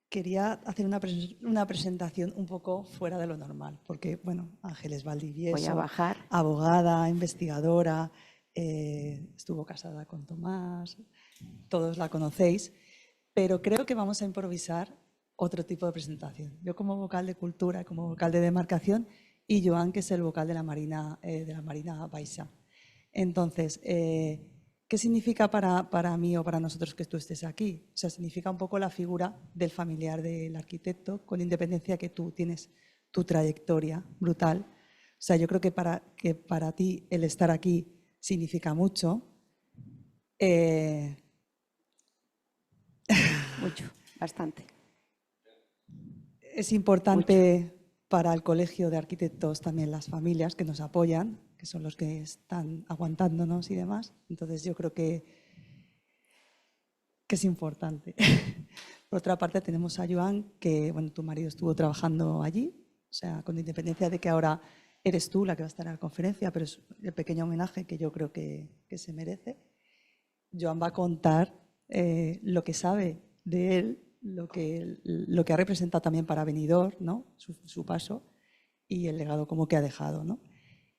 quería hacer una presentación un poco fuera de lo normal, porque, bueno, Ángeles Voy a Valdivieso, bajar. abogada, investigadora, estuvo casada con Tomás, todos la conocéis, pero creo que vamos a improvisar otro tipo de presentación. Yo como vocal de cultura, como vocal de demarcación, y Joan, que es el vocal de la Marina Baixa. Entonces, ¿qué significa para mí o para nosotros que tú estés aquí? O sea, significa un poco la figura del familiar del arquitecto, con independencia que tú tienes tu trayectoria brutal. O sea, yo creo que para ti el estar aquí significa mucho. Mucho, bastante. Es importante para el Colegio de Arquitectos también las familias que nos apoyan, que son los que están aguantándonos y demás. Entonces yo creo que es importante. Por otra parte tenemos a Joan, que bueno, tu marido estuvo trabajando allí, o sea, con independencia de que ahora eres tú la que va a estar en la conferencia, pero es el pequeño homenaje que yo creo que se merece. Joan va a contar lo que sabe de él, lo que ha representado también para Benidorm, ¿no? Su paso y el legado como que ha dejado, ¿no?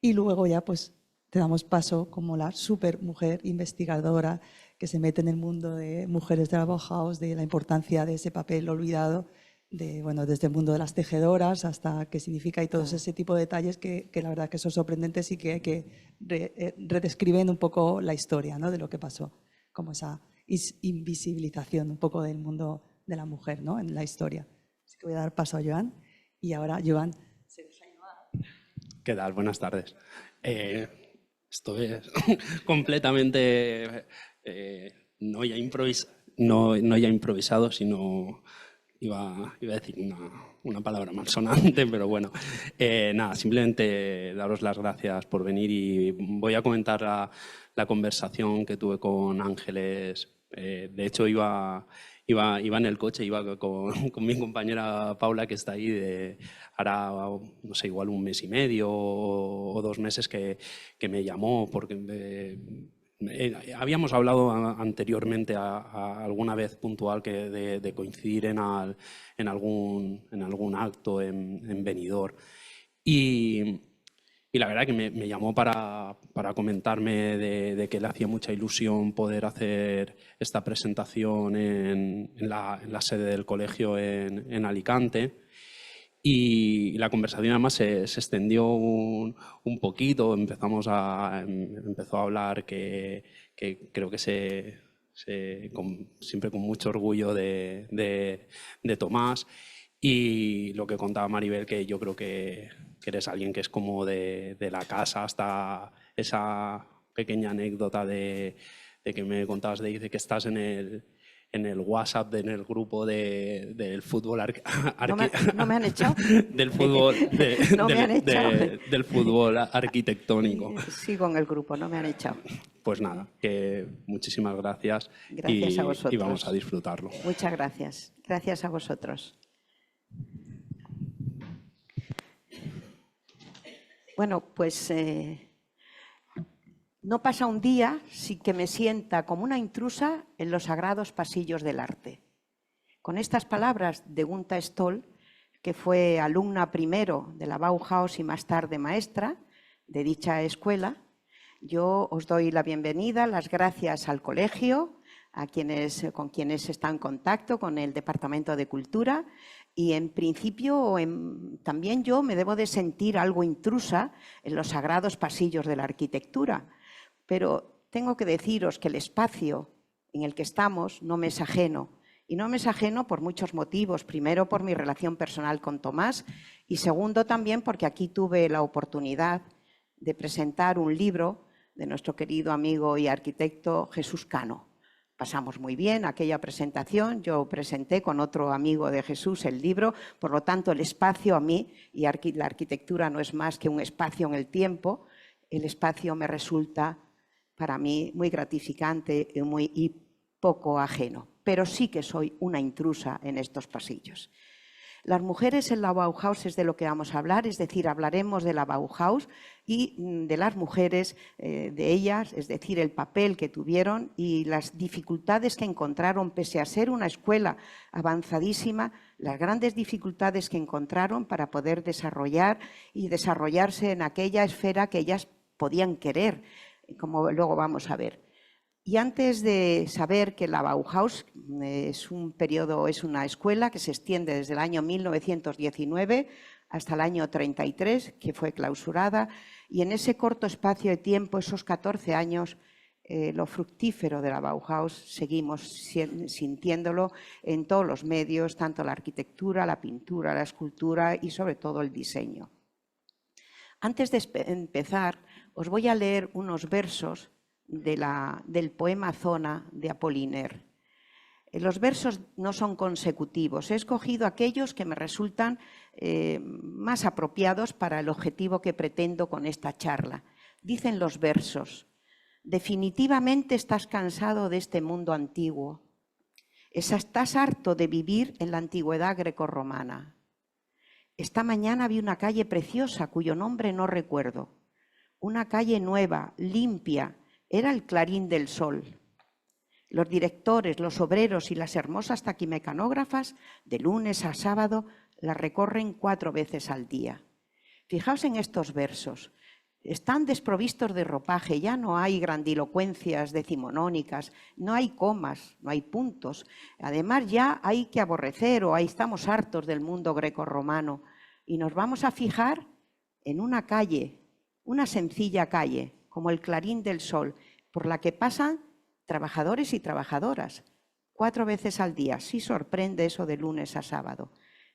Y luego ya pues te damos paso como la super mujer investigadora que se mete en el mundo de mujeres de la Bauhaus, de la importancia de ese papel olvidado, de, bueno, desde el mundo de las tejedoras hasta qué significa y todos ese tipo de detalles que la verdad que son sorprendentes y que redescriben un poco la historia, ¿no? De lo que pasó, como esa invisibilización un poco del mundo de la mujer, ¿no? En la historia. Así que voy a dar paso a Joan y ahora Joan se deja llevar. ¿Qué tal? Buenas tardes. Esto es completamente no ya improvisado, sino iba a decir una palabra malsonante, pero bueno. Nada, simplemente daros las gracias por venir y voy a comentar la conversación que tuve con Ángeles. De hecho, iba en el coche, iba con mi compañera Paula, que está ahí, hará, no sé, igual un mes y medio o 2 meses que me llamó, porque habíamos hablado anteriormente a alguna vez puntual de coincidir en algún acto en Benidorm. Y la verdad que me llamó para comentarme de que le hacía mucha ilusión poder hacer esta presentación en la sede del colegio en Alicante. Y la conversación además se extendió un poquito, empezó a hablar que creo que siempre con mucho orgullo de Tomás. Y lo que contaba Maribel, que yo creo que eres alguien que es como de la casa, hasta esa pequeña anécdota de que me contabas de que estás en el WhatsApp, en el grupo del fútbol ¿No me han echado? del fútbol No me han echado. del fútbol arquitectónico. Sigo en el grupo, no me han echado. Pues nada, que muchísimas gracias. Gracias a vosotros. Y vamos a disfrutarlo. Muchas gracias. Gracias a vosotros. Bueno, pues no pasa un día sin que me sienta como una intrusa en los sagrados pasillos del arte. Con estas palabras de Gunta Stoll, que fue alumna primero de la Bauhaus y más tarde maestra de dicha escuela, yo os doy la bienvenida, las gracias al colegio, con quienes está en contacto, con el Departamento de Cultura, y en principio también yo me debo de sentir algo intrusa en los sagrados pasillos de la arquitectura, pero tengo que deciros que el espacio en el que estamos no me es ajeno, y no me es ajeno por muchos motivos. Primero, por mi relación personal con Tomás, y segundo, también porque aquí tuve la oportunidad de presentar un libro de nuestro querido amigo y arquitecto Jesús Cano. Pasamos muy bien aquella presentación, yo presenté con otro amigo de Jesús el libro, por lo tanto el espacio a mí, y la arquitectura no es más que un espacio en el tiempo, el espacio me resulta para mí muy gratificante y poco ajeno, pero sí que soy una intrusa en estos pasillos. Las mujeres en la Bauhaus es de lo que vamos a hablar, es decir, hablaremos de la Bauhaus y de las mujeres, de ellas, es decir, el papel que tuvieron y las dificultades que encontraron, pese a ser una escuela avanzadísima, las grandes dificultades que encontraron para poder desarrollar y desarrollarse en aquella esfera que ellas podían querer, como luego vamos a ver. Y antes de saber que la Bauhaus es una escuela que se extiende desde el año 1919 hasta el año 33, que fue clausurada, y en ese corto espacio de tiempo, esos 14 años, lo fructífero de la Bauhaus seguimos sintiéndolo en todos los medios, tanto la arquitectura, la pintura, la escultura y sobre todo el diseño. Antes de empezar, os voy a leer unos versos del poema Zona de Apollinaire. Los versos no son consecutivos, he escogido aquellos que me resultan más apropiados para el objetivo que pretendo con esta charla. Dicen los versos: definitivamente estás cansado de este mundo antiguo, estás harto de vivir en la antigüedad grecorromana. Esta mañana vi una calle preciosa cuyo nombre no recuerdo, una calle nueva, limpia, era el Clarín del Sol. Los directores, los obreros y las hermosas taquimecanógrafas de lunes a sábado la recorren 4 veces al día. Fijaos en estos versos. Están desprovistos de ropaje, ya no hay grandilocuencias decimonónicas, no hay comas, no hay puntos. Además ya hay que aborrecer o ahí estamos hartos del mundo grecorromano y nos vamos a fijar en una calle, una sencilla calle, como el Clarín del Sol, por la que pasan trabajadores y trabajadoras 4 veces al día. Sí sorprende eso de lunes a sábado.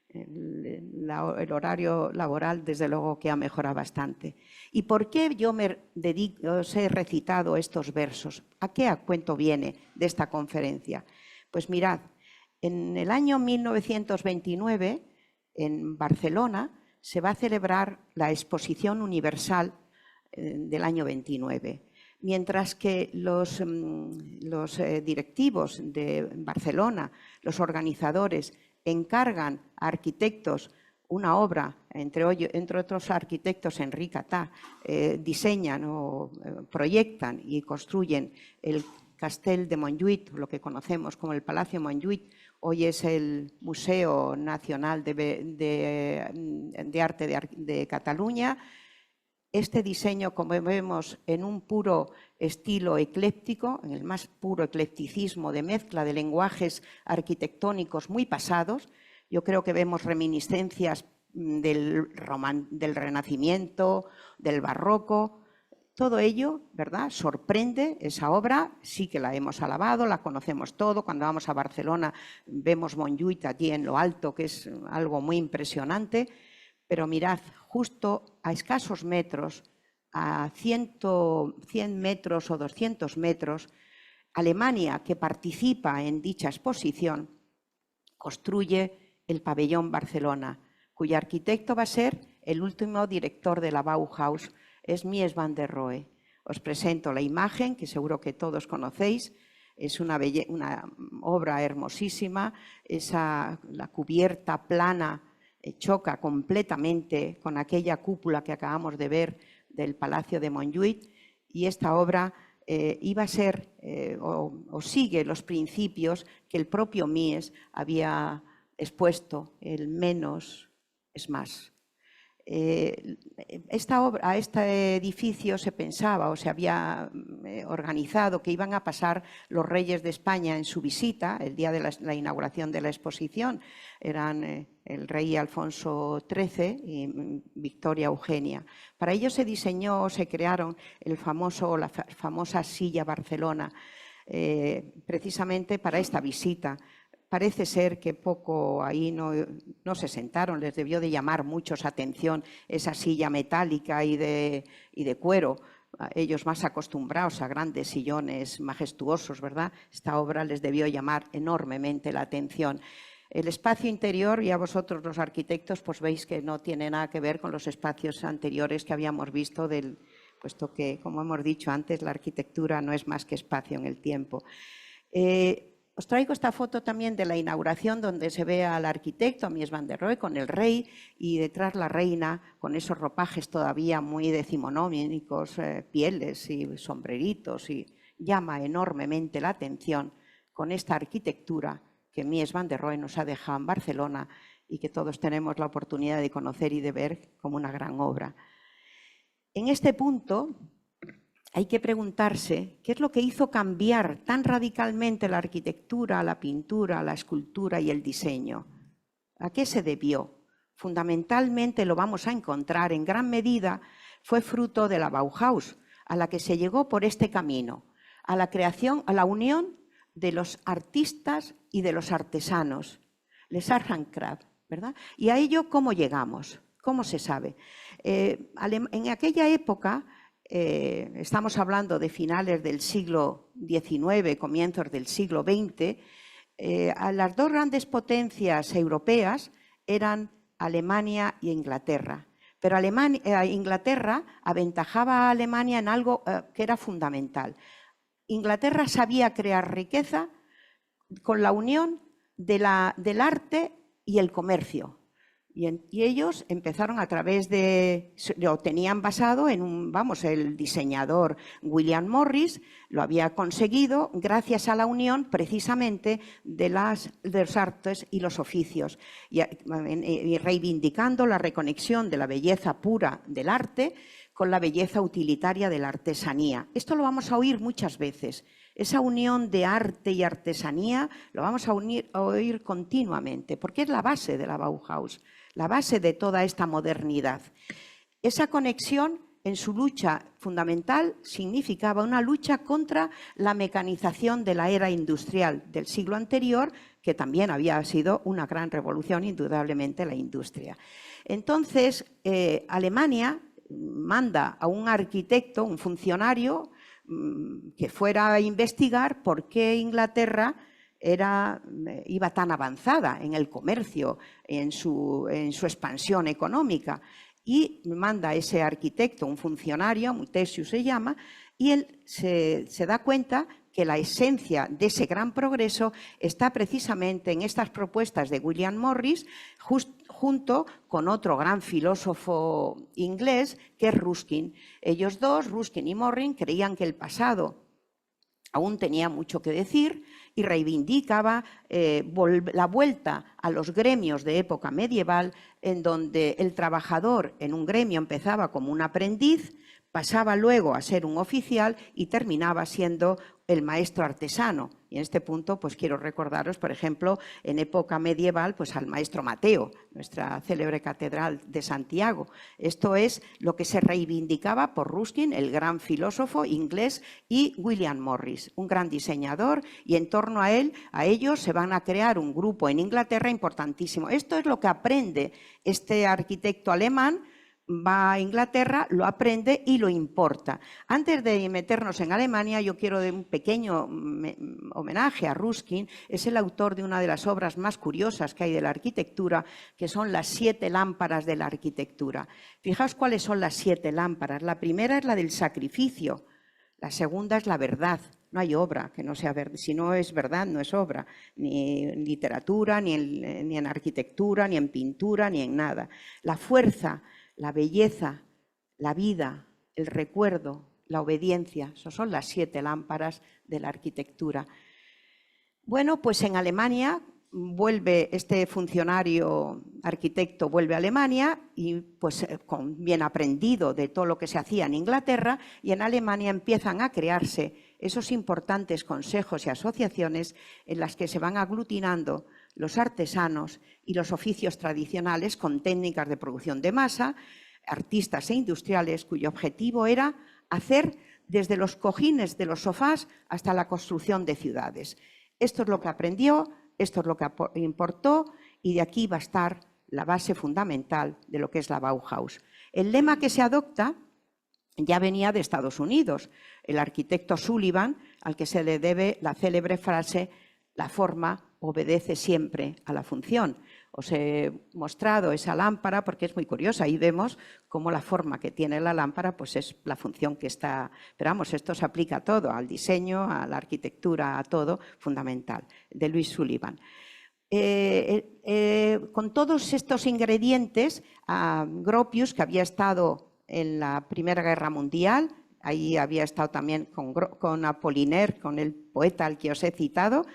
El horario laboral, desde luego, que ha mejorado bastante. ¿Y por qué yo os he recitado estos versos? ¿A qué cuento viene de esta conferencia? Pues mirad, en el año 1929, en Barcelona, se va a celebrar la Exposición Universal del año 29. Mientras que los directivos de Barcelona, los organizadores, encargan a arquitectos una obra, entre otros arquitectos, Enric Atà, diseñan o proyectan y construyen el Castell de Montjuïc, lo que conocemos como el Palacio Montjuïc, hoy es el Museo Nacional de Arte de Cataluña. Este diseño, como vemos, en un puro estilo ecléctico, en el más puro eclecticismo de mezcla de lenguajes arquitectónicos muy pasados. Yo creo que vemos reminiscencias del Renacimiento, del Barroco. Todo ello, ¿verdad?, sorprende. Esa obra sí que la hemos alabado, la conocemos todo. Cuando vamos a Barcelona vemos Montjuïc allí en lo alto, que es algo muy impresionante. Pero mirad, justo a escasos metros, a 100 metros o 200 metros, Alemania, que participa en dicha exposición, construye el Pabellón Barcelona, cuyo arquitecto va a ser el último director de la Bauhaus, es Mies van der Rohe. Os presento la imagen, que seguro que todos conocéis. Es una obra hermosísima, la cubierta plana choca completamente con aquella cúpula que acabamos de ver del Palacio de Montjuïc, y esta obra iba a ser o sigue los principios que el propio Mies había expuesto, el menos es más. A este edificio se pensaba o se había organizado que iban a pasar los reyes de España en su visita el día de la inauguración de la exposición. Eran el rey Alfonso XIII y Victoria Eugenia. Para ello se diseñó, se crearon la famosa Silla Barcelona, precisamente para esta visita. Parece ser que poco ahí no se sentaron, les debió de llamar mucho esa atención esa silla metálica y de cuero. Ellos más acostumbrados a grandes sillones majestuosos, ¿verdad? Esta obra les debió llamar enormemente la atención. El espacio interior, ya vosotros los arquitectos pues veis que no tiene nada que ver con los espacios anteriores que habíamos visto, puesto que, como hemos dicho antes, la arquitectura no es más que espacio en el tiempo. Os traigo esta foto también de la inauguración donde se ve al arquitecto, a Mies van der Rohe, con el rey y detrás la reina con esos ropajes todavía muy decimonónicos, pieles y sombreritos, y llama enormemente la atención con esta arquitectura que Mies van der Rohe nos ha dejado en Barcelona y que todos tenemos la oportunidad de conocer y de ver como una gran obra. En este punto hay que preguntarse qué es lo que hizo cambiar tan radicalmente la arquitectura, la pintura, la escultura y el diseño. ¿A qué se debió? Fundamentalmente lo vamos a encontrar en gran medida fue fruto de la Bauhaus, a la que se llegó por este camino, a la creación, a la unión de los artistas y de los artesanos, les Arts and Crafts, ¿verdad? Y a ello, ¿cómo llegamos? ¿Cómo se sabe? En aquella época, estamos hablando de finales del siglo XIX, comienzos del siglo XX, las dos grandes potencias europeas eran Alemania y Inglaterra. Pero Inglaterra aventajaba a Alemania en algo que era fundamental. Inglaterra sabía crear riqueza con la unión del arte y el comercio. Y ellos empezaron a través de, lo tenían basado en el diseñador William Morris lo había conseguido gracias a la unión precisamente de los artes y los oficios, y reivindicando la reconexión de la belleza pura del arte con la belleza utilitaria de la artesanía. Esto lo vamos a oír muchas veces. Esa unión de arte y artesanía lo vamos a oír continuamente, porque es la base de la Bauhaus, la base de toda esta modernidad. Esa conexión en su lucha fundamental significaba una lucha contra la mecanización de la era industrial del siglo anterior, que también había sido una gran revolución, indudablemente, la industria. Entonces, Alemania manda a un arquitecto, un funcionario, que fuera a investigar por qué Inglaterra iba tan avanzada en el comercio, en su expansión económica. Y manda a ese arquitecto, un funcionario, Mutesius se llama, y él se da cuenta que la esencia de ese gran progreso está precisamente en estas propuestas de William Morris, junto con otro gran filósofo inglés, que es Ruskin. Ellos dos, Ruskin y Morris, creían que el pasado aún tenía mucho que decir y reivindicaba la vuelta a los gremios de época medieval, en donde el trabajador en un gremio empezaba como un aprendiz, pasaba luego a ser un oficial y terminaba siendo el maestro artesano. Y en este punto, pues quiero recordaros, por ejemplo, en época medieval, pues al maestro Mateo, nuestra célebre catedral de Santiago. Esto es lo que se reivindicaba por Ruskin, el gran filósofo inglés, y William Morris, un gran diseñador, y en torno a él, a ellos, se van a crear un grupo en Inglaterra importantísimo. Esto es lo que aprende este arquitecto alemán. Va a Inglaterra, lo aprende y lo importa. Antes de meternos en Alemania, yo quiero dar un pequeño homenaje a Ruskin. Es el autor de una de las obras más curiosas que hay de la arquitectura, que son las 7 lámparas de la arquitectura. Fijaos cuáles son las 7 lámparas. La primera es la del sacrificio, la segunda es la verdad. No hay obra que no sea verdad. Si no es verdad, no es obra. Ni en literatura, ni en arquitectura, ni en pintura, ni en nada. La fuerza, la belleza, la vida, el recuerdo, la obediencia. Esas son las 7 lámparas de la arquitectura. Bueno, pues en Alemania vuelve este funcionario arquitecto, vuelve a Alemania y pues bien aprendido de todo lo que se hacía en Inglaterra, y en Alemania empiezan a crearse esos importantes consejos y asociaciones en las que se van aglutinando los artesanos y los oficios tradicionales con técnicas de producción de masa, artistas e industriales, cuyo objetivo era hacer desde los cojines de los sofás hasta la construcción de ciudades. Esto es lo que aprendió, esto es lo que importó, y de aquí va a estar la base fundamental de lo que es la Bauhaus. El lema que se adopta ya venía de Estados Unidos. El arquitecto Sullivan, al que se le debe la célebre frase: la forma obedece siempre a la función. os he mostrado esa lámpara porque es muy curiosa. Ahí vemos cómo la forma que tiene la lámpara pues es la función que está. Pero vamos, esto se aplica a todo, al diseño, a la arquitectura, a todo, fundamental, de Louis Sullivan. Con todos estos ingredientes, Gropius, que había estado en la Primera Guerra Mundial, ahí había estado también con Apollinaire, con el poeta al que os he citado,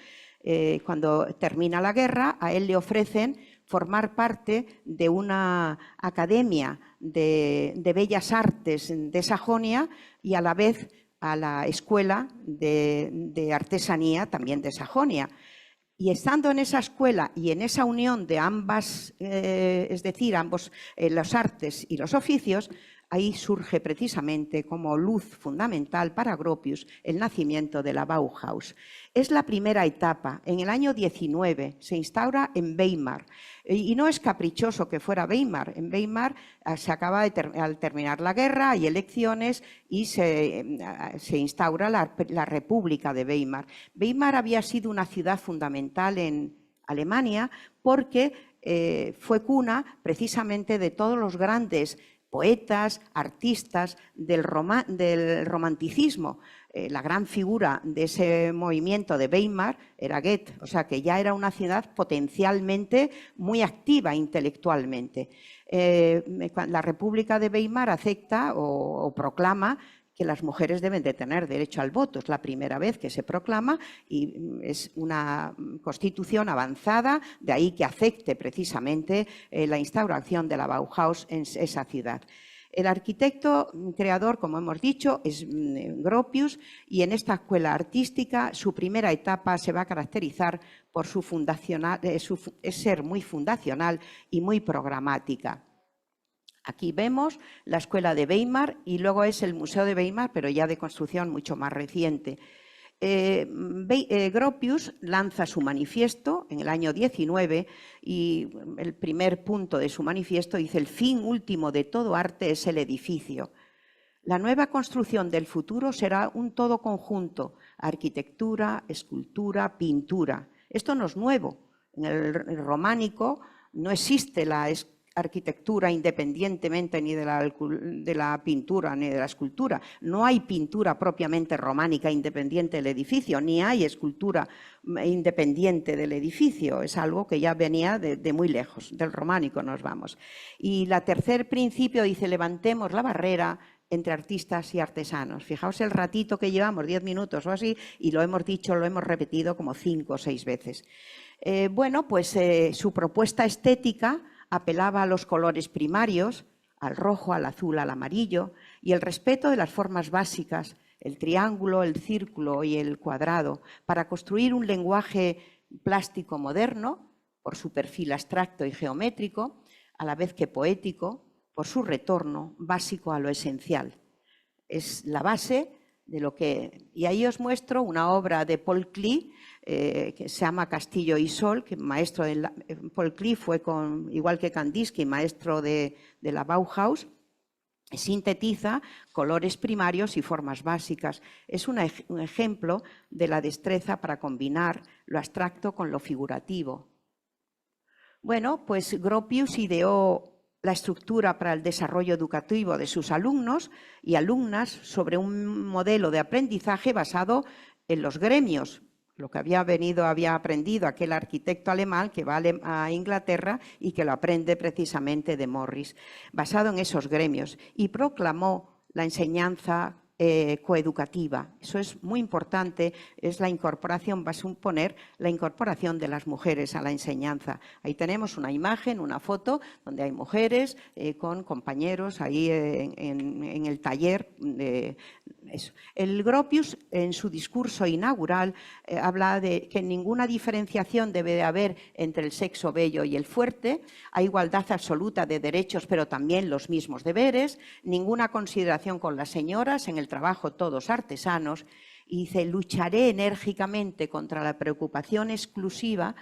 cuando termina la guerra, a él le ofrecen formar parte de una academia de bellas artes de Sajonia y a la vez a la escuela de artesanía también de Sajonia. Y estando en esa escuela y en esa unión de ambas, es decir, ambos los artes y los oficios, ahí surge precisamente como luz fundamental para Gropius el nacimiento de la Bauhaus. Es la primera etapa. En el año 19 se instaura en Weimar. Y no es caprichoso que fuera Weimar. En Weimar se acaba al terminar la guerra, hay elecciones y se instaura la República de Weimar. Weimar había sido una ciudad fundamental en Alemania porque fue cuna precisamente de todos los grandes poetas, artistas del romanticismo. La gran figura de ese movimiento de Weimar era Goethe, o sea que ya era una ciudad potencialmente muy activa intelectualmente. La República de Weimar acepta o proclama que las mujeres deben de tener derecho al voto. Es la primera vez que se proclama y es una constitución avanzada, de ahí que acepte precisamente la instauración de la Bauhaus en esa ciudad. El arquitecto creador, como hemos dicho, es Gropius y en esta escuela artística su primera etapa se va a caracterizar por ser muy fundacional y muy programática. Aquí vemos la escuela de Weimar y luego es el Museo de Weimar, pero ya de construcción mucho más reciente. Gropius lanza su manifiesto en el año 19 y el primer punto de su manifiesto dice: el fin último de todo arte es el edificio. La nueva construcción del futuro será un todo conjunto, arquitectura, escultura, pintura. Esto no es nuevo. En el románico no existe la arquitectura independientemente ni de la pintura ni de la escultura. No hay pintura propiamente románica independiente del edificio, ni hay escultura independiente del edificio. Es algo que ya venía de muy lejos, del románico nos vamos. Y el tercer principio dice: levantemos la barrera entre artistas y artesanos. Fijaos el ratito que llevamos, 10 minutos o así, y lo hemos dicho, lo hemos repetido como 5 o 6 veces. Su propuesta estética apelaba a los colores primarios, al rojo, al azul, al amarillo, y el respeto de las formas básicas, el triángulo, el círculo y el cuadrado, para construir un lenguaje plástico moderno, por su perfil abstracto y geométrico, a la vez que poético, por su retorno básico a lo esencial. Es la base de lo que... Y ahí os muestro una obra de Paul Klee, que se llama Castillo y Sol, que maestro de Paul Klee fue, igual que Kandinsky, maestro de la Bauhaus. Sintetiza colores primarios y formas básicas. Es un ejemplo de la destreza para combinar lo abstracto con lo figurativo. Bueno, pues Gropius ideó la estructura para el desarrollo educativo de sus alumnos y alumnas sobre un modelo de aprendizaje basado en los gremios, lo que había aprendido aquel arquitecto alemán que va a Inglaterra y que lo aprende precisamente de Morris, basado en esos gremios, y proclamó la enseñanza coeducativa. Eso es muy importante, es la incorporación, va a suponer la incorporación de las mujeres a la enseñanza. Ahí tenemos una imagen, una foto, donde hay mujeres con compañeros ahí en el taller de eso. El Gropius, en su discurso inaugural, habla de que ninguna diferenciación debe de haber entre el sexo bello y el fuerte, hay igualdad absoluta de derechos, pero también los mismos deberes, ninguna consideración con las señoras, en el trabajo todos artesanos, y dice: lucharé enérgicamente contra la preocupación exclusiva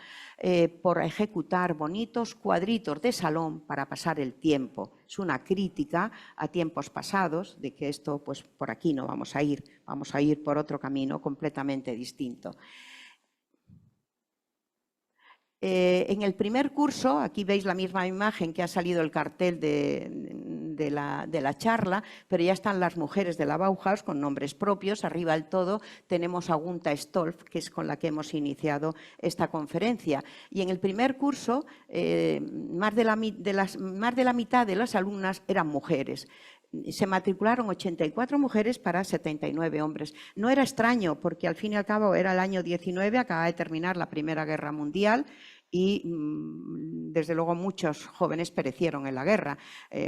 por ejecutar bonitos cuadritos de salón para pasar el tiempo. Es una crítica a tiempos pasados, de que esto, pues por aquí no vamos a ir por otro camino completamente distinto. En el primer curso, aquí veis la misma imagen que ha salido el cartel de la charla, pero ya están las mujeres de la Bauhaus con nombres propios. Arriba del todo tenemos a Gunta Stolf, que es con la que hemos iniciado esta conferencia. Y en el primer curso, más de la mitad de las alumnas eran mujeres. Se matricularon 84 mujeres para 79 hombres. No era extraño, porque al fin y al cabo era el año 19, acaba de terminar la Primera Guerra Mundial y desde luego muchos jóvenes perecieron en la guerra,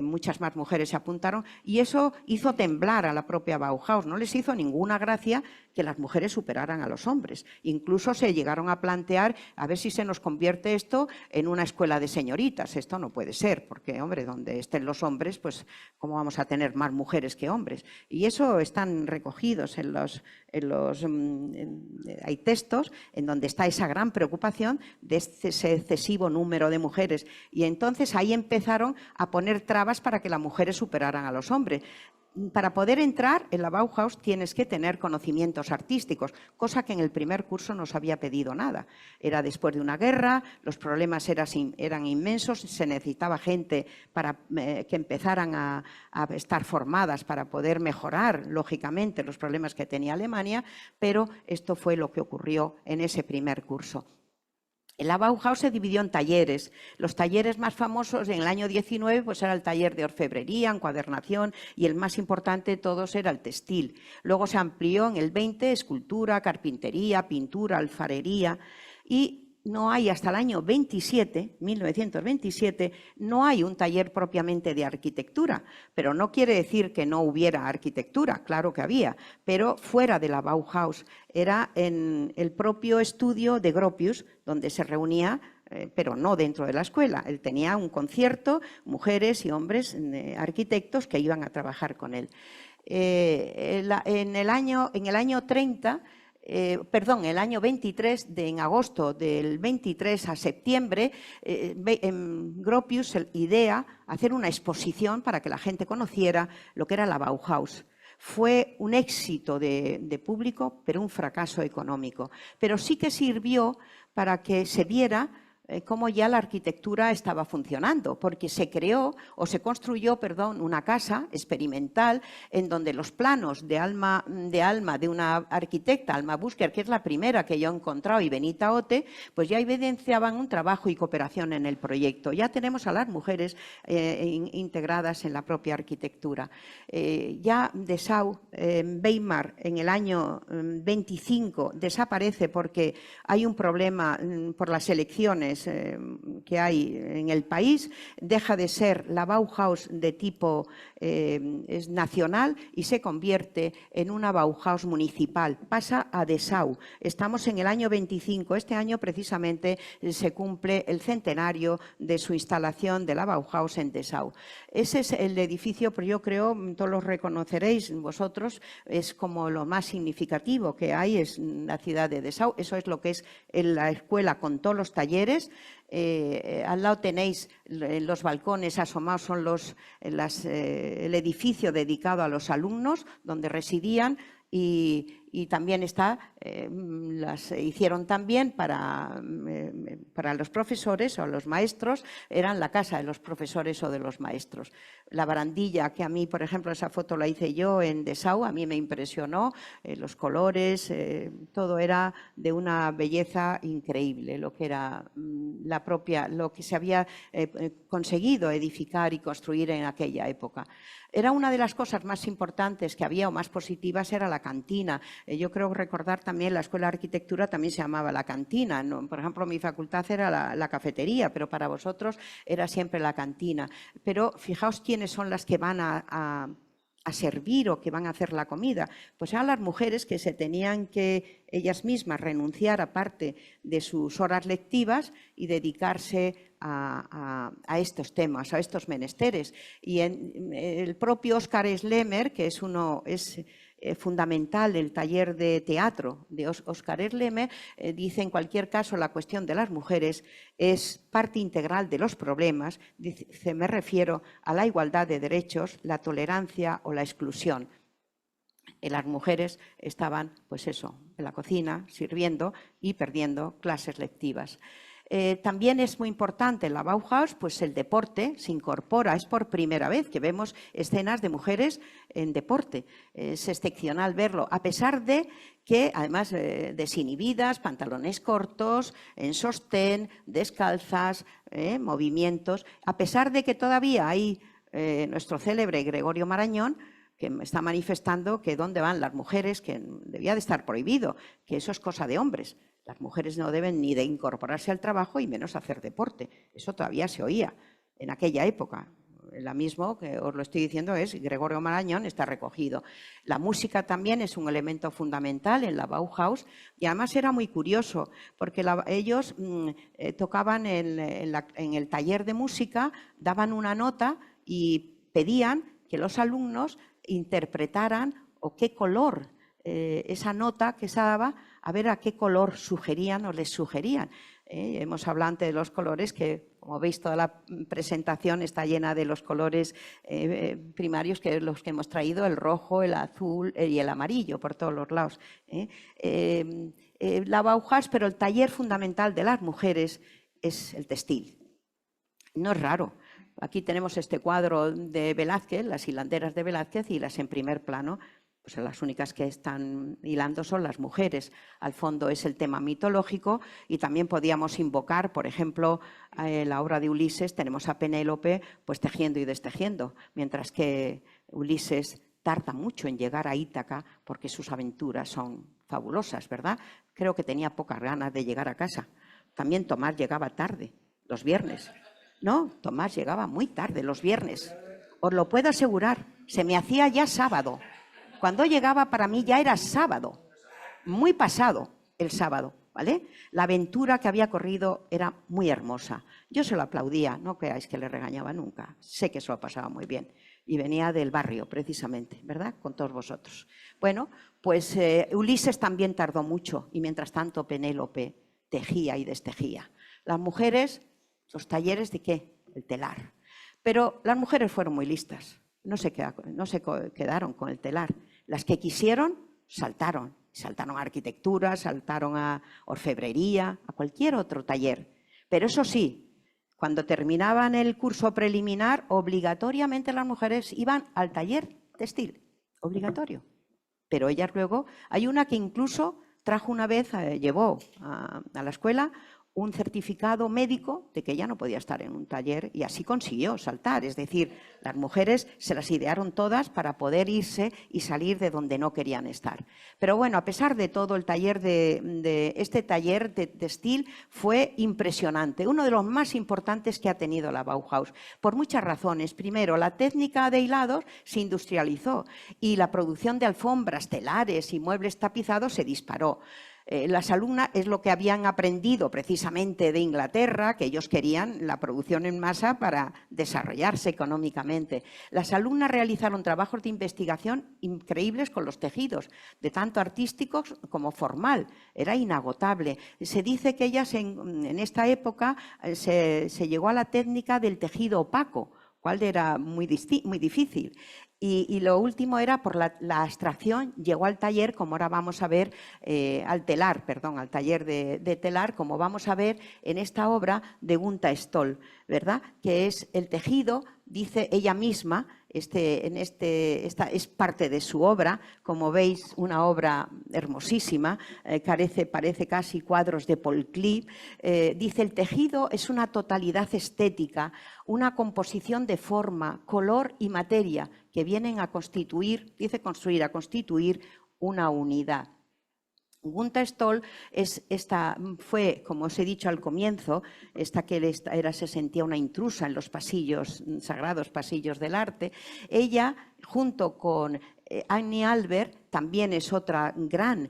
muchas más mujeres se apuntaron y eso hizo temblar a la propia Bauhaus. No les hizo ninguna gracia que las mujeres superaran a los hombres. Incluso se llegaron a plantear a ver si se nos convierte esto en una escuela de señoritas. Esto no puede ser, porque, hombre, donde estén los hombres, pues ¿cómo vamos a tener más mujeres que hombres? Y eso están recogidos hay textos en donde está esa gran preocupación de ese excesivo número de mujeres. Y entonces ahí empezaron a poner trabas para que las mujeres superaran a los hombres. Para poder entrar en la Bauhaus tienes que tener conocimientos artísticos, cosa que en el primer curso no se había pedido nada. Era después de una guerra, los problemas eran inmensos, se necesitaba gente para que empezaran a estar formadas para poder mejorar, lógicamente, los problemas que tenía Alemania, pero esto fue lo que ocurrió en ese primer curso. La Bauhaus se dividió en talleres. Los talleres más famosos en el año 19 pues era el taller de orfebrería, encuadernación y el más importante de todos era el textil. Luego se amplió en el 20 escultura, carpintería, pintura, alfarería y no hay hasta el año 1927, no hay un taller propiamente de arquitectura, pero no quiere decir que no hubiera arquitectura, claro que había, pero fuera de la Bauhaus, era en el propio estudio de Gropius, donde se reunía, pero no dentro de la escuela. Él tenía un concierto, mujeres y hombres arquitectos que iban a trabajar con él. En el año 30, el año 23, en agosto del 23 a septiembre, Gropius idea hacer una exposición para que la gente conociera lo que era la Bauhaus. Fue un éxito de público, pero un fracaso económico. Pero sí que sirvió para que se viera cómo ya la arquitectura estaba funcionando, porque se construyó una casa experimental en donde los planos de Alma de una arquitecta, Alma Busker, que es la primera que yo he encontrado, y Benita Otte, pues ya evidenciaban un trabajo y cooperación en el proyecto. Ya tenemos a las mujeres integradas en la propia arquitectura. Ya Dessau, Weimar, en el año 25 desaparece porque hay un problema por las elecciones que hay en el país, deja de ser la Bauhaus de tipo nacional y se convierte en una Bauhaus municipal, pasa a Dessau. Estamos en el año 25, este año precisamente se cumple el centenario de su instalación de la Bauhaus en Dessau. Ese es el edificio, pero yo creo, todos lo reconoceréis vosotros, es como lo más significativo que hay, es la ciudad de Dessau. Eso es lo que es la escuela con todos los talleres. Al lado tenéis los balcones asomados, son el edificio dedicado a los alumnos donde residían y también las hicieron también para los profesores o los maestros, eran la casa de los profesores o de los maestros. La barandilla, que a mí, por ejemplo, esa foto la hice yo en Dessau, a mí me impresionó, los colores, todo era de una belleza increíble, lo que era lo que se había conseguido edificar y construir en aquella época. Era una de las cosas más importantes que había o más positivas, era la cantina. Yo creo recordar también la Escuela de Arquitectura también se llamaba la cantina. ¿No? Por ejemplo, mi facultad era la cafetería, pero para vosotros era siempre la cantina. Pero fijaos quiénes son las que van a servir o que van a hacer la comida. Pues eran las mujeres que se tenían que ellas mismas renunciar a parte de sus horas lectivas y dedicarse a estos temas, a estos menesteres. Y el propio Oskar Schlemmer, que es fundamental el taller de teatro de Oskar Schlemmer, dice: en cualquier caso la cuestión de las mujeres es parte integral de los problemas, dice, me refiero a la igualdad de derechos, la tolerancia o la exclusión. Las mujeres estaban, pues eso, en la cocina, sirviendo y perdiendo clases lectivas. También es muy importante en la Bauhaus, pues el deporte se incorpora. Es por primera vez que vemos escenas de mujeres en deporte. Es excepcional verlo, a pesar de que, además, desinhibidas, pantalones cortos, en sostén, descalzas, movimientos, a pesar de que todavía hay nuestro célebre Gregorio Marañón, que está manifestando que dónde van las mujeres, que debía de estar prohibido, que eso es cosa de hombres. Las mujeres no deben ni de incorporarse al trabajo y menos hacer deporte. Eso todavía se oía en aquella época. La mismo que os lo estoy diciendo es Gregorio Marañón, está recogido. La música también es un elemento fundamental en la Bauhaus y además era muy curioso porque ellos tocaban en el taller de música, daban una nota y pedían que los alumnos interpretaran o qué color esa nota que se daba, a ver a qué color sugerían o les sugerían. Hemos hablado antes de los colores, que como veis toda la presentación está llena de los colores primarios, que los que hemos traído, el rojo, el azul y el amarillo por todos los lados. La Bauhaus, pero el taller fundamental de las mujeres es el textil. No es raro. Aquí tenemos este cuadro de Velázquez, las hilanderas de Velázquez, y las en primer plano. Pues las únicas que están hilando son las mujeres. Al fondo es el tema mitológico y también podíamos invocar, por ejemplo, la obra de Ulises, tenemos a Penélope pues tejiendo y destejiendo, mientras que Ulises tarda mucho en llegar a Ítaca porque sus aventuras son fabulosas, ¿verdad? Creo que tenía pocas ganas de llegar a casa. También Tomás llegaba tarde, los viernes. No, Tomás llegaba muy tarde, los viernes. Os lo puedo asegurar, se me hacía ya sábado. Cuando llegaba para mí ya era sábado, muy pasado el sábado, ¿vale? La aventura que había corrido era muy hermosa. Yo se lo aplaudía, no creáis que le regañaba nunca. Sé que se lo pasaba muy bien. Y venía del barrio, precisamente, ¿verdad? Con todos vosotros. Bueno, pues Ulises también tardó mucho y mientras tanto Penélope tejía y destejía. Las mujeres, los talleres de ¿qué? El telar. Pero las mujeres fueron muy listas. No se quedaron con el telar. Las que quisieron, saltaron. Saltaron a arquitectura, saltaron a orfebrería, a cualquier otro taller. Pero eso sí, cuando terminaban el curso preliminar, obligatoriamente las mujeres iban al taller textil. Obligatorio. Pero ellas luego, hay una que incluso trajo una vez, llevó a la escuela un certificado médico de que ella no podía estar en un taller y así consiguió saltar. Es decir, las mujeres se las idearon todas para poder irse y salir de donde no querían estar. Pero bueno, a pesar de todo, el taller este taller de textil fue impresionante, uno de los más importantes que ha tenido la Bauhaus, por muchas razones. Primero, la técnica de hilados se industrializó y la producción de alfombras, telares y muebles tapizados se disparó. Las alumnas es lo que habían aprendido precisamente de Inglaterra, que ellos querían la producción en masa para desarrollarse económicamente. Las alumnas realizaron trabajos de investigación increíbles con los tejidos, de tanto artísticos como formal. Era inagotable. Se dice que ellas en esta época se llegó a la técnica del tejido opaco, cual era muy difícil. Y lo último era por la abstracción, llegó al taller, como ahora vamos a ver, al taller de telar, como vamos a ver en esta obra de Gunther Stoll, ¿verdad? Que es el tejido, dice ella misma, esta es parte de su obra, como veis, una obra hermosísima, parece casi cuadros de Paul Klee. Dice, el tejido es una totalidad estética, una composición de forma, color y materia que vienen a constituir, dice construir, a constituir una unidad. Gunther Stoll fue, como os he dicho al comienzo, se sentía una intrusa en los pasillos, sagrados pasillos del arte. Ella, junto con Annie Albert, también es otra gran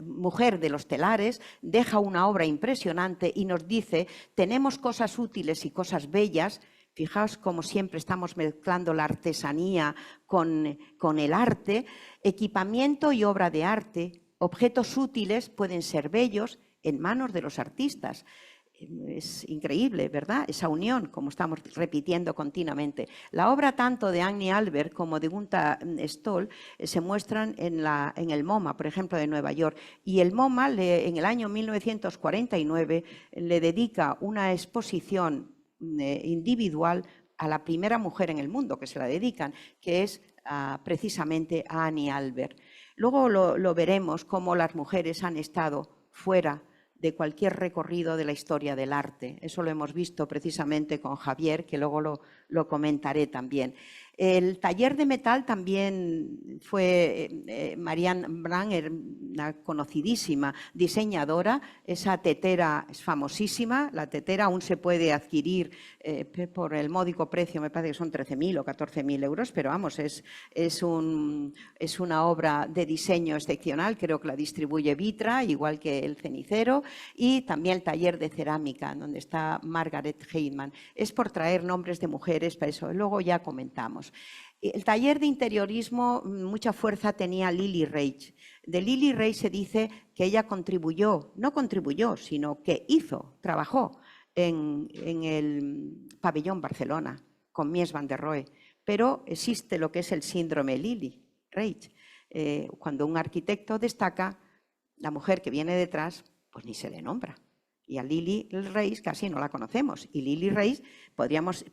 mujer de los telares, deja una obra impresionante y nos dice, tenemos cosas útiles y cosas bellas. Fijaos como siempre estamos mezclando la artesanía con el arte, equipamiento y obra de arte, objetos útiles pueden ser bellos en manos de los artistas. Es increíble, ¿verdad? Esa unión, como estamos repitiendo continuamente. La obra tanto de Annie Albert como de Gunther Stoll se muestran en el MoMA, por ejemplo, de Nueva York. Y el MoMA, en el año 1949, le dedica una exposición individual a la primera mujer en el mundo que se la dedican, que es precisamente a Annie Albert. Luego lo veremos cómo las mujeres han estado fuera de cualquier recorrido de la historia del arte. Eso lo hemos visto precisamente con Javier, que luego lo comentaré también. El taller de metal también fue Marianne Branger, una conocidísima diseñadora. Esa tetera es famosísima. La tetera aún se puede adquirir por el módico precio, me parece que son 13.000 o 14.000 euros, pero vamos, es una obra de diseño excepcional. Creo que la distribuye Vitra, igual que el cenicero, y también el taller de cerámica, donde está Margaret Heidman. Es por traer nombres de mujeres, para eso luego ya comentamos. El taller de interiorismo, mucha fuerza tenía Lily Reich. De Lily Reich se dice que ella no contribuyó, sino que trabajó en el pabellón Barcelona con Mies van der Rohe. Pero existe lo que es el síndrome Lily Reich. Cuando un arquitecto destaca, la mujer que viene detrás, pues ni se le nombra. Y a Lily Reich casi no la conocemos. Y Lily Reich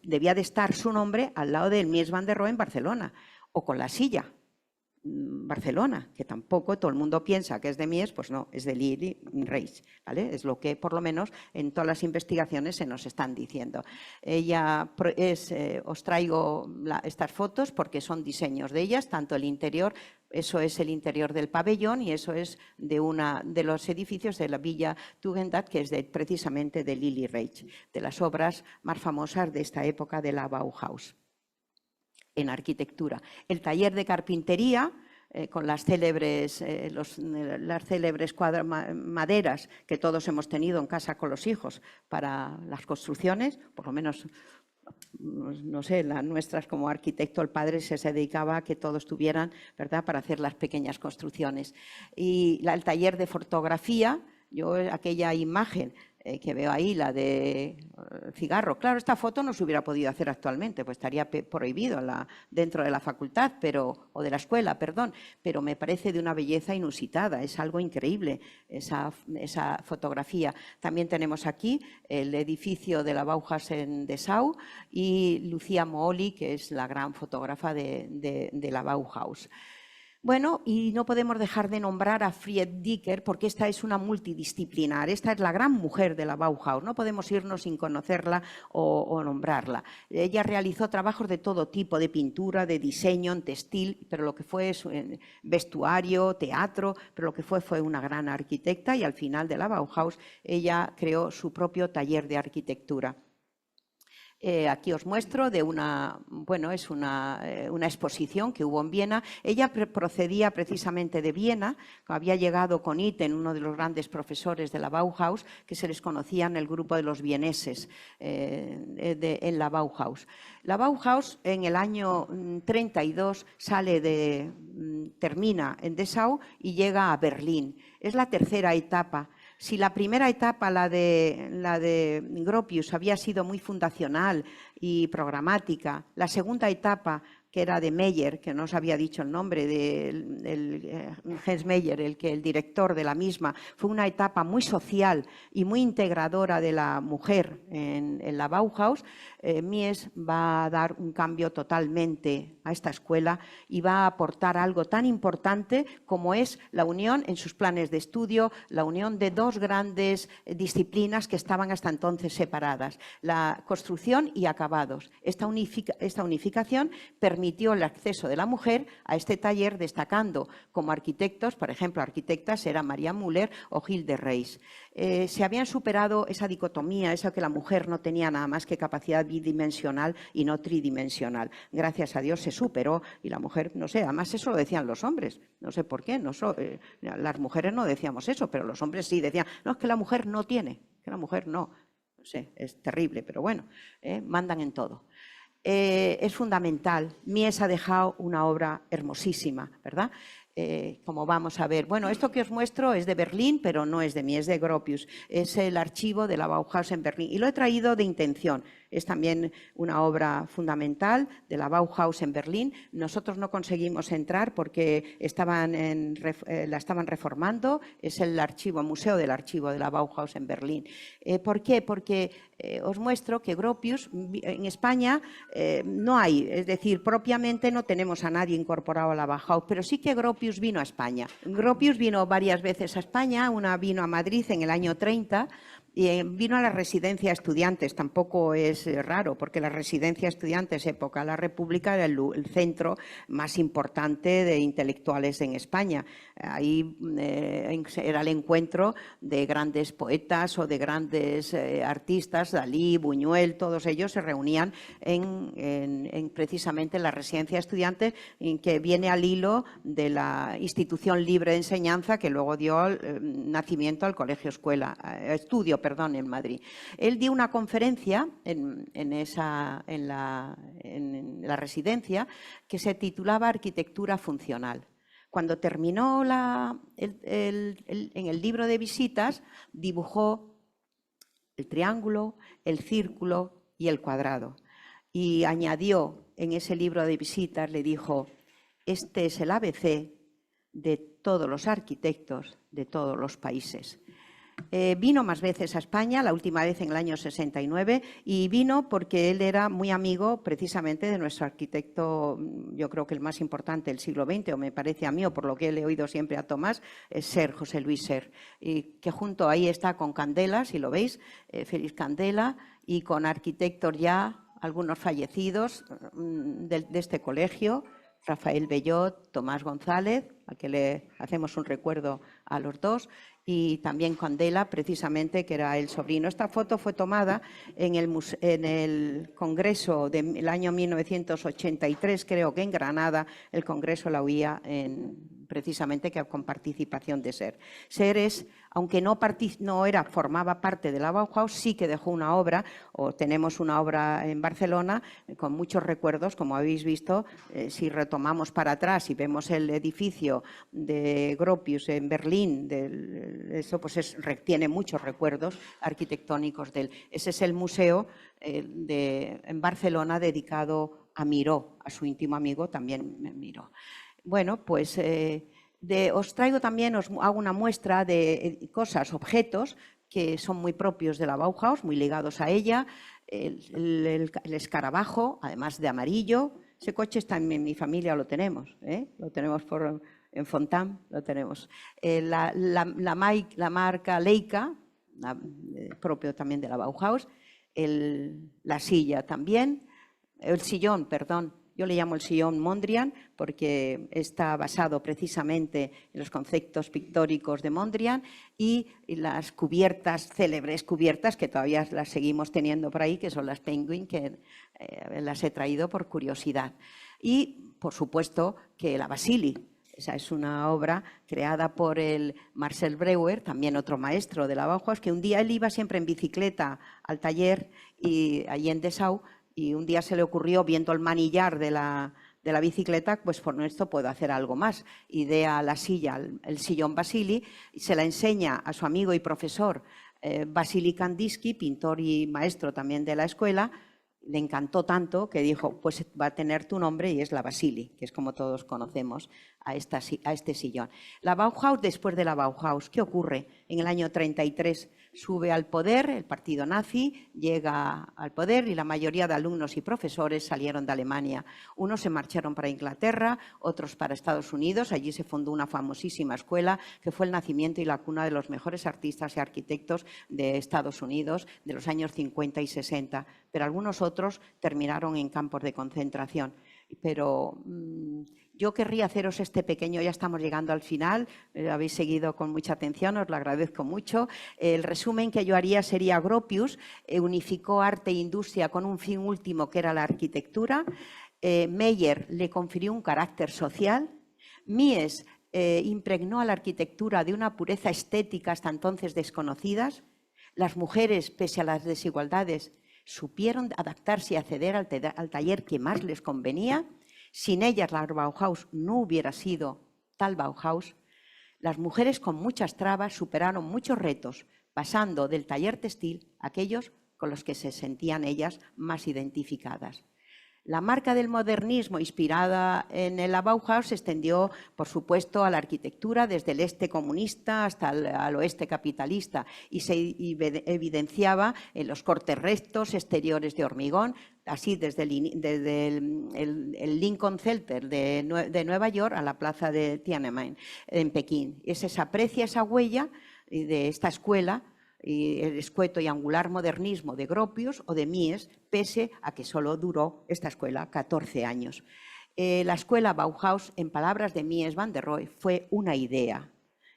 debía de estar su nombre al lado del Mies van der Rohe en Barcelona. O con la silla, Barcelona, que tampoco todo el mundo piensa que es de Mies, pues no, es de Lily Reich, ¿vale? Es lo que por lo menos en todas las investigaciones se nos están diciendo. Os traigo estas fotos porque son diseños de ellas, tanto el interior, eso es el interior del pabellón y eso es de los edificios de la Villa Tugendhat, que es precisamente de Lily Reich, de las obras más famosas de esta época de la Bauhaus en arquitectura. El taller de carpintería, con las célebres maderas que todos hemos tenido en casa con los hijos para las construcciones, por lo menos, no sé, las nuestras como arquitecto, el padre se dedicaba a que todos tuvieran, ¿verdad?, para hacer las pequeñas construcciones. Y el taller de fotografía, yo aquella imagen que veo ahí, la de cigarro. Claro, esta foto no se hubiera podido hacer actualmente, pues estaría prohibido dentro de la facultad o de la escuela, perdón, pero me parece de una belleza inusitada, es algo increíble esa fotografía. También tenemos aquí el edificio de la Bauhaus en Dessau y Lucía Mooli, que es la gran fotógrafa de la Bauhaus. Bueno, y no podemos dejar de nombrar a Fried Dicker porque esta es una multidisciplinar, esta es la gran mujer de la Bauhaus, no podemos irnos sin conocerla o nombrarla. Ella realizó trabajos de todo tipo, de pintura, de diseño, en textil, pero lo que fue en vestuario, teatro, pero lo que fue una gran arquitecta y al final de la Bauhaus ella creó su propio taller de arquitectura. Aquí os muestro es una exposición que hubo en Viena. Ella procedía precisamente de Viena, había llegado con Itten, uno de los grandes profesores de la Bauhaus, que se les conocía en el grupo de los vieneses en la Bauhaus. La Bauhaus en el año 32 termina en Dessau y llega a Berlín. Es la tercera etapa. Si la primera etapa, la de Gropius, había sido muy fundacional y programática, la segunda etapa, que era de Meyer, que no os había dicho el nombre, de Hans Meyer, el director de la misma, fue una etapa muy social y muy integradora de la mujer en la Bauhaus. Mies va a dar un cambio totalmente a esta escuela y va a aportar algo tan importante como es la unión en sus planes de estudio, la unión de dos grandes disciplinas que estaban hasta entonces separadas, la construcción y acabados. Esta unificación permitió el acceso de la mujer a este taller, destacando como arquitectos, por ejemplo, arquitectas era Maria Müller o Hilde Reis. Se habían superado esa dicotomía, eso que la mujer no tenía nada más que capacidad bidimensional y no tridimensional. Gracias a Dios se superó y la mujer, no sé, además eso lo decían los hombres, no sé por qué, las mujeres no decíamos eso, pero los hombres sí decían, no, es que la mujer no tiene, que la mujer no sé, es terrible, pero bueno, mandan en todo. Es fundamental. Mies ha dejado una obra hermosísima, ¿verdad? como vamos a ver. Bueno, esto que os muestro es de Berlín, pero no es de mí, es de Gropius. Es el archivo de la Bauhaus en Berlín y lo he traído de intención. Es también una obra fundamental de la Bauhaus en Berlín. Nosotros no conseguimos entrar porque la estaban reformando. Es el museo del archivo de la Bauhaus en Berlín. ¿Por qué? Porque os muestro que Gropius en España no hay, es decir, propiamente no tenemos a nadie incorporado a la Bauhaus, pero sí que Gropius vino a España. Gropius vino varias veces a España, una vino a Madrid en el año 30, y vino a la residencia de estudiantes, tampoco es raro, porque la residencia de estudiantes época de la República era el centro más importante de intelectuales en España. Ahí era el encuentro de grandes poetas o de grandes artistas, Dalí, Buñuel, todos ellos se reunían precisamente en la residencia de estudiantes, que viene al hilo de la institución libre de enseñanza que luego dio nacimiento al estudio en Madrid. Él dio una conferencia en la residencia que se titulaba Arquitectura Funcional. Cuando terminó en el libro de visitas, dibujó el triángulo, el círculo y el cuadrado. Y añadió en ese libro de visitas, le dijo, este es el ABC de todos los arquitectos de todos los países. Vino más veces a España, la última vez en el año 69, y vino porque él era muy amigo precisamente de nuestro arquitecto, yo creo que el más importante del siglo XX, o me parece a mí, o por lo que le he oído siempre a Tomás, es Ser, José Luis Ser, y que junto ahí está con Candela, si lo veis, Félix Candela, y con arquitectos ya, algunos fallecidos de este colegio, Rafael Bellot, Tomás González, al que le hacemos un recuerdo a los dos, y también Candela, precisamente, que era el sobrino. Esta foto fue tomada en el Congreso del año 1983, creo que en Granada, el Congreso la oía precisamente con participación de Ser. Ser es, aunque formaba parte de la Bauhaus, sí que dejó una obra, o tenemos una obra en Barcelona con muchos recuerdos, como habéis visto, si retomamos para atrás y vemos el edificio de Gropius en Berlín, eso pues tiene muchos recuerdos arquitectónicos de él. Ese es el museo en Barcelona dedicado a Miró, a su íntimo amigo también Miró. Bueno, pues os traigo también, os hago una muestra de cosas, objetos que son muy propios de la Bauhaus, muy ligados a ella. El escarabajo, además de amarillo. Ese coche está en mi familia, lo tenemos, lo tenemos en Fontán, lo tenemos. La marca Leica, propio también de la Bauhaus. La silla también, el sillón, perdón. Yo le llamo el sillón Mondrian porque está basado precisamente en los conceptos pictóricos de Mondrian, y las cubiertas, célebres cubiertas, que todavía las seguimos teniendo por ahí, que son las Penguin, que las he traído por curiosidad. Y, por supuesto, que la Basili. Esa es una obra creada por el Marcel Breuer, también otro maestro de la Bauhaus, que un día él iba siempre en bicicleta al taller allí en Dessau, y un día se le ocurrió, viendo el manillar de la bicicleta, pues por esto puedo hacer algo más. Idea la silla, el sillón Basili, y se la enseña a su amigo y profesor Vasily Kandinsky, pintor y maestro también de la escuela. Le encantó tanto que dijo, pues va a tener tu nombre, y es la Basili, que es como todos conocemos a este sillón. La Bauhaus, después de la Bauhaus, ¿qué ocurre? En el año 33 sube al poder, el partido nazi llega al poder y la mayoría de alumnos y profesores salieron de Alemania. Unos se marcharon para Inglaterra, otros para Estados Unidos. Allí se fundó una famosísima escuela que fue el nacimiento y la cuna de los mejores artistas y arquitectos de Estados Unidos de los años 50 y 60. Pero algunos otros terminaron en campos de concentración. Pero yo querría haceros este pequeño, ya estamos llegando al final, habéis seguido con mucha atención, os lo agradezco mucho. El resumen que yo haría sería: Gropius unificó arte e industria con un fin último, que era la arquitectura. Meyer le confirió un carácter social. Mies impregnó a la arquitectura de una pureza estética hasta entonces desconocidas. Las mujeres, pese a las desigualdades, supieron adaptarse y acceder al taller que más les convenía. Sin ellas la Bauhaus no hubiera sido tal Bauhaus, las mujeres con muchas trabas superaron muchos retos, pasando del taller textil a aquellos con los que se sentían ellas más identificadas. La marca del modernismo inspirada en el Bauhaus se extendió, por supuesto, a la arquitectura desde el este comunista hasta el oeste capitalista y se evidenciaba en los cortes rectos exteriores de hormigón, así desde el Lincoln Center de Nueva York a la plaza de Tiananmen en Pekín. Se aprecia esa huella de esta escuela y el escueto y angular modernismo de Gropius o de Mies, pese a que solo duró esta escuela 14 años. La escuela Bauhaus, en palabras de Mies van der Rohe, fue una idea.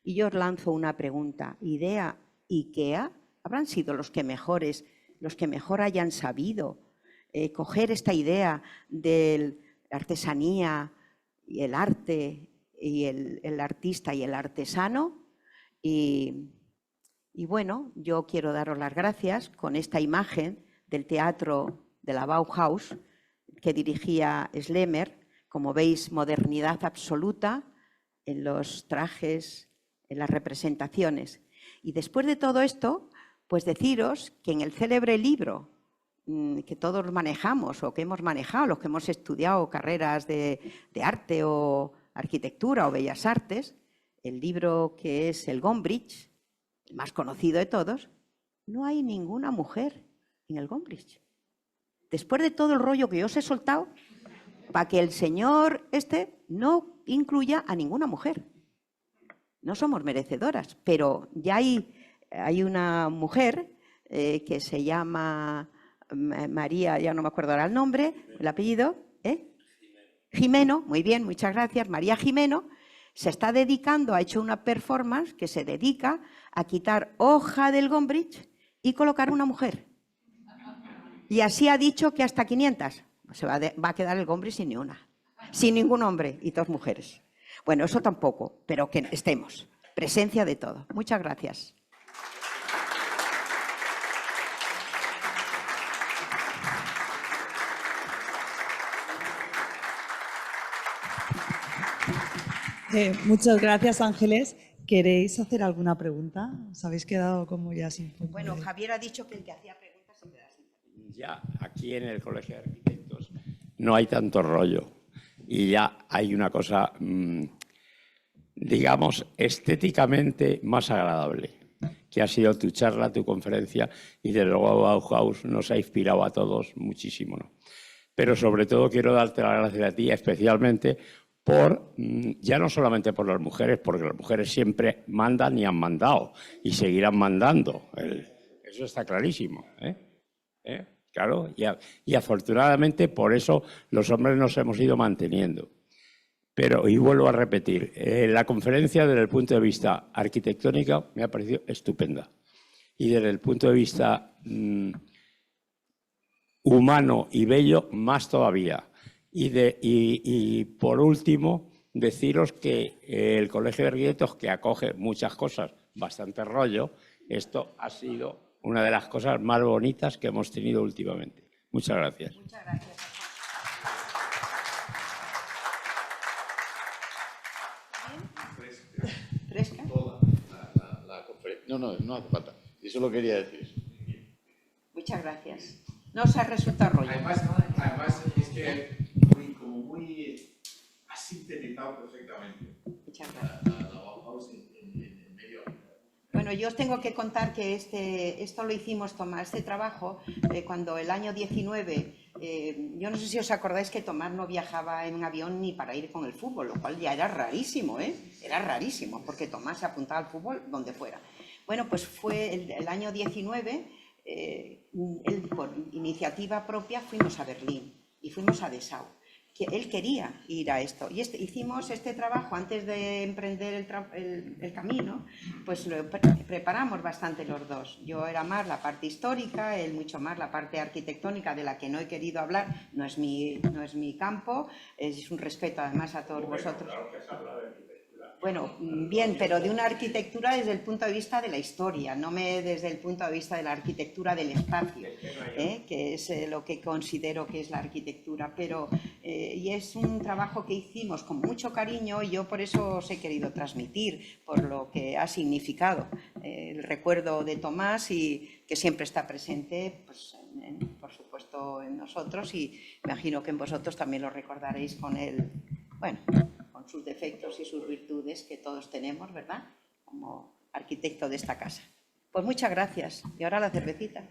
Y yo os lanzo una pregunta. ¿Idea IKEA? ¿Habrán sido los que mejor hayan sabido coger esta idea de la artesanía y el arte y el artista y el artesano? Y bueno, yo quiero daros las gracias con esta imagen del teatro de la Bauhaus que dirigía Schlemmer. Como veis, modernidad absoluta en los trajes, en las representaciones. Y después de todo esto, pues deciros que en el célebre libro que todos manejamos o que hemos manejado, los que hemos estudiado carreras de arte o arquitectura o bellas artes, el libro que es el Gombrich, el más conocido de todos, no hay ninguna mujer en el Gombrich. Después de todo el rollo que yo os he soltado, para que el señor no incluya a ninguna mujer. No somos merecedoras, pero ya hay una mujer que se llama María, ya no me acuerdo ahora el nombre, el apellido, Gimeno, muy bien, muchas gracias, María Gimeno, se está dedicando, ha hecho una performance que se dedica a quitar hoja del Gombrich y colocar una mujer. Y así ha dicho que hasta 500. Se va a quedar el Gombrich sin ni una. Sin ningún hombre y 2 mujeres. Bueno, eso tampoco, pero que estemos. Presencia de todo. Muchas gracias. Muchas gracias, Ángeles. ¿Queréis hacer alguna pregunta? ¿Os habéis quedado como ya sin foco? Bueno, Javier ha dicho que el que hacía preguntas se queda sin foco. Ya aquí en el Colegio de Arquitectos no hay tanto rollo y ya hay una cosa, digamos, estéticamente más agradable, que ha sido tu charla, tu conferencia, y desde luego Bauhaus nos ha inspirado a todos muchísimo, ¿no? Pero sobre todo quiero darte las gracias a ti, especialmente ya no solamente por las mujeres, porque las mujeres siempre mandan y han mandado y seguirán mandando. Eso está clarísimo, Claro, y afortunadamente por eso los hombres nos hemos ido manteniendo. Pero, y vuelvo a repetir, la conferencia desde el punto de vista arquitectónico me ha parecido estupenda. Y desde el punto de vista humano y bello, más todavía. Y por último, deciros que el Colegio de Arquitectos, que acoge muchas cosas, bastante rollo, esto ha sido una de las cosas más bonitas que hemos tenido últimamente. Muchas gracias. Muchas gracias. ¿Fresca? La conferencia. No hace falta. Eso lo quería decir. Muchas gracias. No os ha resultado rollo. Además es que has sintetizado perfectamente Muchas gracias. la Bauhaus en medio. Bueno, yo os tengo que contar que esto lo hicimos, Tomás, este trabajo, cuando el año 19, yo no sé si os acordáis que Tomás no viajaba en avión ni para ir con el fútbol, lo cual ya era rarísimo, Era rarísimo, porque Tomás se apuntaba al fútbol donde fuera. Bueno, pues fue el año 19, por iniciativa propia fuimos a Berlín y fuimos a Dessau. Él quería ir a esto y hicimos este trabajo antes de emprender el camino, pues lo preparamos bastante los dos. Yo era más la parte histórica, él mucho más la parte arquitectónica, de la que no he querido hablar, no es mi campo, es un respeto además a todos vosotros. Claro que se habla de arquitectura. Bueno, bien, pero de una arquitectura desde el punto de vista de la historia, no desde el punto de vista de la arquitectura del espacio, que es lo que considero que es la arquitectura. Pero y es un trabajo que hicimos con mucho cariño y yo por eso os he querido transmitir, por lo que ha significado el recuerdo de Tomás y que siempre está presente, pues, por supuesto, en nosotros, y imagino que en vosotros también lo recordaréis con él, bueno, con sus defectos y sus virtudes que todos tenemos, ¿verdad? Como arquitecto de esta casa. Pues muchas gracias. Y ahora la cervecita.